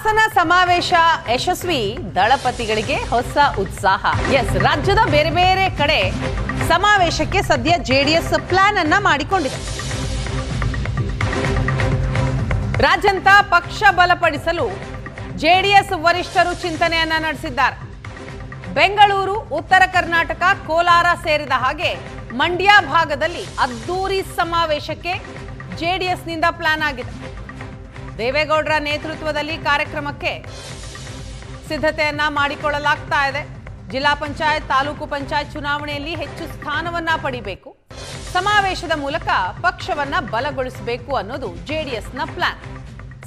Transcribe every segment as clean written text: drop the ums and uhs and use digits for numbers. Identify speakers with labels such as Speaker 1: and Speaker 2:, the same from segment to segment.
Speaker 1: ಹಾಸನ ಸಮಾವೇಶ ಯಶಸ್ವಿ, ದಳಪತಿಗಳಿಗೆ ಹೊಸ ಉತ್ಸಾಹ. ರಾಜ್ಯದ ಬೇರೆ ಬೇರೆ ಕಡೆ ಸಮಾವೇಶಕ್ಕೆ ಸದ್ಯ ಜೆಡಿಎಸ್ ಪ್ಲಾನ್ ಅನ್ನ ಮಾಡಿಕೊಂಡಿದೆ. ರಾಜ್ಯಾದ್ಯಂತ ಪಕ್ಷ ಬಲಪಡಿಸಲು ಜೆಡಿಎಸ್ ವರಿಷ್ಠರು ಚಿಂತನೆಯನ್ನ ನಡೆಸಿದ್ದಾರೆ. ಬೆಂಗಳೂರು, ಉತ್ತರ ಕರ್ನಾಟಕ, ಕೋಲಾರ ಸೇರಿದ ಹಾಗೆ ಮಂಡ್ಯ ಭಾಗದಲ್ಲಿ ಅದ್ದೂರಿ ಸಮಾವೇಶಕ್ಕೆ ಜೆಡಿಎಸ್ನಿಂದ ಪ್ಲಾನ್ ಆಗಿದೆ. ದೇವೇಗೌಡರ ನೇತೃತ್ವದಲ್ಲಿ ಕಾರ್ಯಕ್ರಮಕ್ಕೆ ಸಿದ್ಧತೆಯನ್ನ ಮಾಡಿಕೊಳ್ಳಲಾಗ್ತಾ ಇದೆ. ಜಿಲ್ಲಾ ಪಂಚಾಯತ್, ತಾಲೂಕು ಪಂಚಾಯತ್ ಚುನಾವಣೆಯಲ್ಲಿ ಹೆಚ್ಚು ಸ್ಥಾನವನ್ನ ಪಡಿಬೇಕು, ಸಮಾವೇಶದ ಮೂಲಕ ಪಕ್ಷವನ್ನ ಬಲಗೊಳಿಸಬೇಕು ಅನ್ನೋದು ಜೆಡಿಎಸ್ನ ಪ್ಲಾನ್.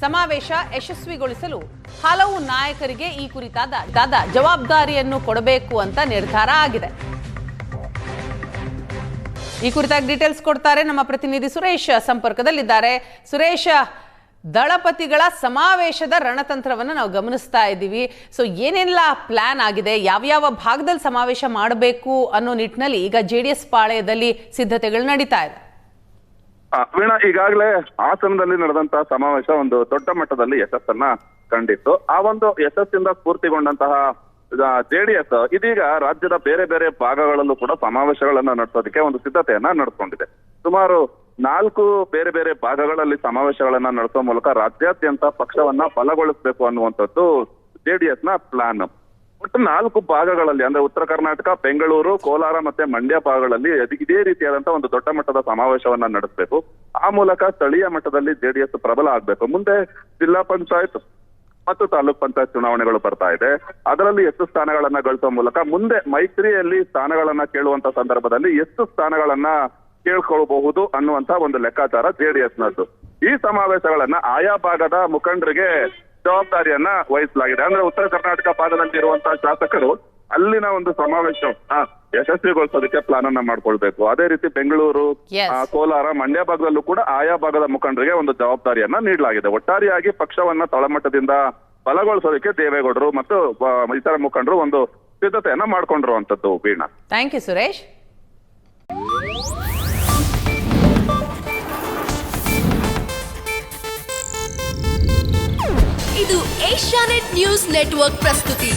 Speaker 1: ಸಮಾವೇಶ ಯಶಸ್ವಿಗೊಳಿಸಲು ಹಲವು ನಾಯಕರಿಗೆ ಈ ಕುರಿತಾದ ಜವಾಬ್ದಾರಿಯನ್ನು ಕೊಡಬೇಕು ಅಂತ ನಿರ್ಧಾರ ಆಗಿದೆ. ಈ ಕುರಿತಾಗಿ ಡೀಟೇಲ್ಸ್ ಕೊಡ್ತಾರೆ ನಮ್ಮ ಪ್ರತಿನಿಧಿ ಸುರೇಶ್ ಸಂಪರ್ಕದಲ್ಲಿದ್ದಾರೆ. ಸುರೇಶ್, ದಳಪತಿಗಳ ಸಮಾವೇಶದ ರಣತಂತ್ರವನ್ನು ನಾವು ಗಮನಿಸ್ತಾ ಇದ್ದೀವಿ. ಸೊ ಏನೆಲ್ಲ ಪ್ಲಾನ್ ಆಗಿದೆ, ಯಾವ್ಯಾವ ಭಾಗದಲ್ಲಿ ಸಮಾವೇಶ ಮಾಡಬೇಕು ಅನ್ನೋ ನಿಟ್ಟಿನಲ್ಲಿ ಈಗ ಜೆಡಿಎಸ್ ಪಾಳೆಯದಲ್ಲಿ ಸಿದ್ಧತೆಗಳು ನಡೀತಾ ಇದೆ?
Speaker 2: ವೀಣಾ, ಈಗಾಗಲೇ ಹಾಸನದಲ್ಲಿ ನಡೆದಂತಹ ಸಮಾವೇಶ ಒಂದು ದೊಡ್ಡ ಮಟ್ಟದಲ್ಲಿ ಯಶಸ್ಸನ್ನ ಕಂಡಿತ್ತು. ಆ ಒಂದು ಯಶಸ್ಸಿಂದ ಸ್ಫೂರ್ತಿಗೊಂಡಂತಹ ಜೆಡಿಎಸ್ ಇದೀಗ ರಾಜ್ಯದ ಬೇರೆ ಬೇರೆ ಭಾಗಗಳಲ್ಲೂ ಕೂಡ ಸಮಾವೇಶಗಳನ್ನ ನಡೆಸೋದಕ್ಕೆ ಒಂದು ಸಿದ್ಧತೆಯನ್ನ ನಡೆಸ್ಕೊಂಡಿದೆ. ಸುಮಾರು 4 ಬೇರೆ ಬೇರೆ ಭಾಗಗಳಲ್ಲಿ ಸಮಾವೇಶಗಳನ್ನ ನಡೆಸೋ ಮೂಲಕ ರಾಜ್ಯಾದ್ಯಂತ ಪಕ್ಷವನ್ನ ಬಲಗೊಳಿಸಬೇಕು ಅನ್ನುವಂಥದ್ದು ಜೆಡಿಎಸ್ ನ ಪ್ಲಾನ್. ಒಟ್ಟು 4 ಭಾಗಗಳಲ್ಲಿ ಅಂದ್ರೆ ಉತ್ತರ ಕರ್ನಾಟಕ, ಬೆಂಗಳೂರು, ಕೋಲಾರ ಮತ್ತೆ ಮಂಡ್ಯ ಭಾಗಗಳಲ್ಲಿ ಇದೇ ರೀತಿಯಾದಂತಹ ಒಂದು ದೊಡ್ಡ ಮಟ್ಟದ ಸಮಾವೇಶವನ್ನ ನಡೆಸಬೇಕು. ಆ ಮೂಲಕ ಸ್ಥಳೀಯ ಮಟ್ಟದಲ್ಲಿ ಜೆಡಿಎಸ್ ಪ್ರಬಲ ಆಗ್ಬೇಕು. ಮುಂದೆ ಜಿಲ್ಲಾ ಪಂಚಾಯತ್ ಮತ್ತು ತಾಲೂಕ್ ಪಂಚಾಯತ್ ಚುನಾವಣೆಗಳು ಬರ್ತಾ ಇದೆ. ಅದರಲ್ಲಿ ಎಷ್ಟು ಸ್ಥಾನಗಳನ್ನ ಗಳಿಸುವ ಮೂಲಕ ಮುಂದೆ ಮೈತ್ರಿಯಲ್ಲಿ ಸ್ಥಾನಗಳನ್ನ ಕೇಳುವಂತ ಸಂದರ್ಭದಲ್ಲಿ ಎಷ್ಟು ಸ್ಥಾನಗಳನ್ನ ಕೇಳ್ಕೊಳ್ಬಹುದು ಅನ್ನುವಂತ ಒಂದು ಲೆಕ್ಕಾಚಾರ ಜೆಡಿಎಸ್ ನದ್ದು. ಈ ಸಮಾವೇಶಗಳನ್ನ ಆಯಾ ಭಾಗದ ಮುಖಂಡರಿಗೆ ಜವಾಬ್ದಾರಿಯನ್ನ ವಹಿಸಲಾಗಿದೆ. ಅಂದ್ರೆ ಉತ್ತರ ಕರ್ನಾಟಕ ಭಾಗದಲ್ಲಿ ಇರುವಂತಹ ಶಾಸಕರು ಅಲ್ಲಿನ ಒಂದು ಸಮಾವೇಶ ಯಶಸ್ವಿಗೊಳಿಸೋದಕ್ಕೆ ಪ್ಲಾನ್ ಅನ್ನ ಮಾಡ್ಕೊಳ್ಬೇಕು. ಅದೇ ರೀತಿ ಬೆಂಗಳೂರು, ಕೋಲಾರ, ಮಂಡ್ಯ ಭಾಗದಲ್ಲೂ ಕೂಡ ಆಯಾ ಭಾಗದ ಮುಖಂಡರಿಗೆ ಒಂದು ಜವಾಬ್ದಾರಿಯನ್ನ ನೀಡಲಾಗಿದೆ. ಒಟ್ಟಾರೆಯಾಗಿ ಪಕ್ಷವನ್ನ ತಳಮಟ್ಟದಿಂದ ಬಲಗೊಳಿಸೋದಕ್ಕೆ ದೇವೇಗೌಡರು ಮತ್ತು ಇತರ ಮುಖಂಡರು ಒಂದು ಸಿದ್ಧತೆಯನ್ನ ಮಾಡ್ಕೊಂಡಿರುವಂತದ್ದು. Veena,
Speaker 1: thank you Suresh.
Speaker 3: ಇದು ಏಷ್ಯಾನೆಟ್ ನ್ಯೂಸ್ ನೆಟ್ವರ್ಕ್ ಪ್ರಸ್ತುತಿ.